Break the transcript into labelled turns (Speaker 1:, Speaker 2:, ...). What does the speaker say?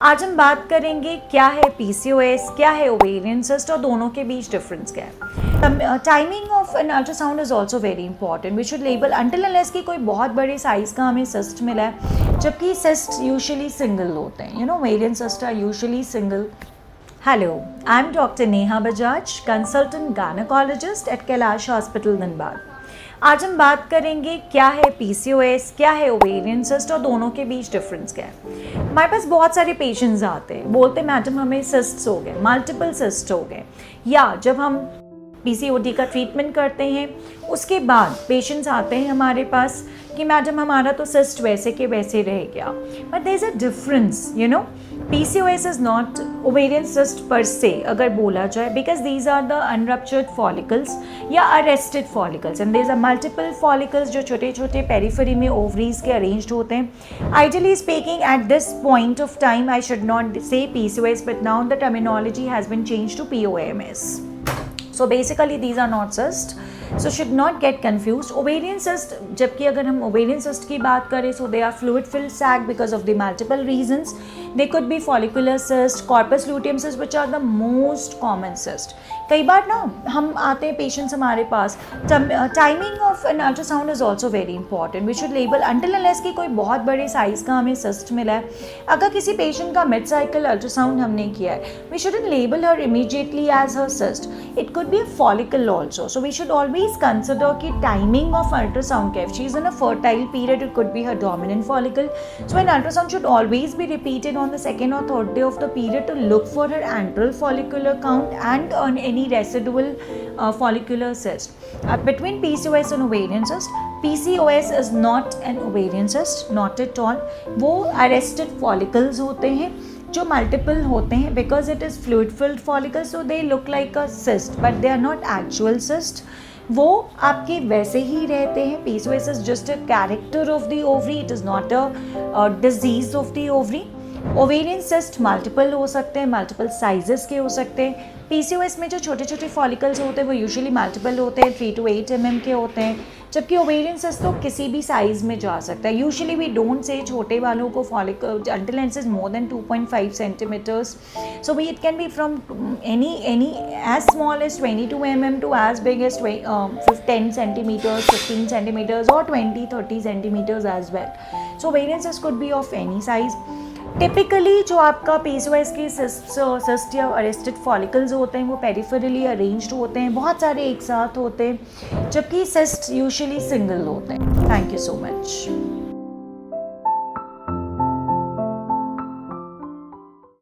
Speaker 1: आज हम बात करेंगे क्या है पीसीओएस, क्या है ओवेरियन सिस्ट और दोनों के बीच डिफरेंस क्या है। Timing of an ultrasound is also very important. We should label until unless की कोई बहुत बड़े साइज का हमें सिस्ट मिला है, जबकि सिस्ट यूजुअली सिंगल होते हैं। Ovarian cyst are usually single. Hello, I'm Dr. Neha Bajaj, consultant gynecologist at Kailash hospital Dhanbad. आज हम बात करेंगे क्या है पीसीओएस, क्या है ओवेरियन सिस्ट और दोनों के बीच डिफरेंस क्या है। हमारे पास बहुत सारे पेशेंट्स आते हैं, बोलते मैडम हमें सिस्ट्स हो गए, मल्टीपल सिस्ट हो गए, या जब हम पीसीओडी का ट्रीटमेंट करते हैं उसके बाद पेशेंट्स आते हैं हमारे पास कि मैडम हमारा तो सिस्ट वैसे के वैसे रह गया। But there is a difference, PCOS is not ovarian cyst per se अगर बोला जाए, because these are the unruptured follicles या arrested follicles and there are multiple follicles जो छोटे छोटे periphery में ovaries के arranged होते हैं। Ideally speaking, at this point of time I should not say PCOS, but now the terminology has been changed to POMS. So basically these are not cysts, so should not get confused. Ovarian cyst, जबकि अगर हम ovarian cyst की बात करें, so they are fluid filled sac because of the multiple reasons. They could be follicular cyst, corpus luteum cyst, which are the most common cyst. कई बार ना हम आते हैं पेशेंट्स हमारे पास, timing of an ultrasound is also very important. We should label until unless की कोई बहुत बड़े साइज का हमें सिस्ट मिला है। अगर किसी पेशेंट का मिड साइकिल अल्ट्रासाउंड हमने किया है, we shouldn't label her immediately as her cyst, it could be a follicle also. So we should always consider कि टाइमिंग ऑफ अल्ट्रासाउंड क्या है। She is in a fertile period, it could be her dominant follicle, so an ultrasound should always be repeated on the second or third day of the period to look for her antral follicular count and on any residual follicular cyst. Between PCOS and ovarian cyst, PCOS is not an ovarian cyst, not at all. वो arrested follicles होते हैं जो multiple होते हैं, because it is fluid filled follicles, so they look like a cyst but they are not actual cyst. वो आपके वैसे ही रहते हैं। PCOS is just a character of the ovary, it is not a disease of the ovary. Ovarian cyst multiple हो सकते हैं, multiple sizes के हो सकते हैं। पीसीओएस में जो छोटे छोटे फॉलिकल्स होते हैं वो यूजुअली मल्टीपल होते हैं, 3 to 8 mm के होते हैं, जबकि ओवेरियन सिस्ट तो किसी भी साइज़ में जा सकता है। यूजुअली वी डोंट से छोटे वालों को follicle until it is more than 2.5 centimeters, so it can be from any as small as 22 mm to as big as 10 centimeters, 15 centimeters or 20-30 centimeters as well. So ovarian cyst could be of any size. Typically जो आपका PCOS के cyst या arrested follicles होते हैं वो peripherally arranged होते हैं, बहुत सारे एक साथ होते हैं, जबकि सिस्ट यूजुअली सिंगल होते हैं। Thank you so much.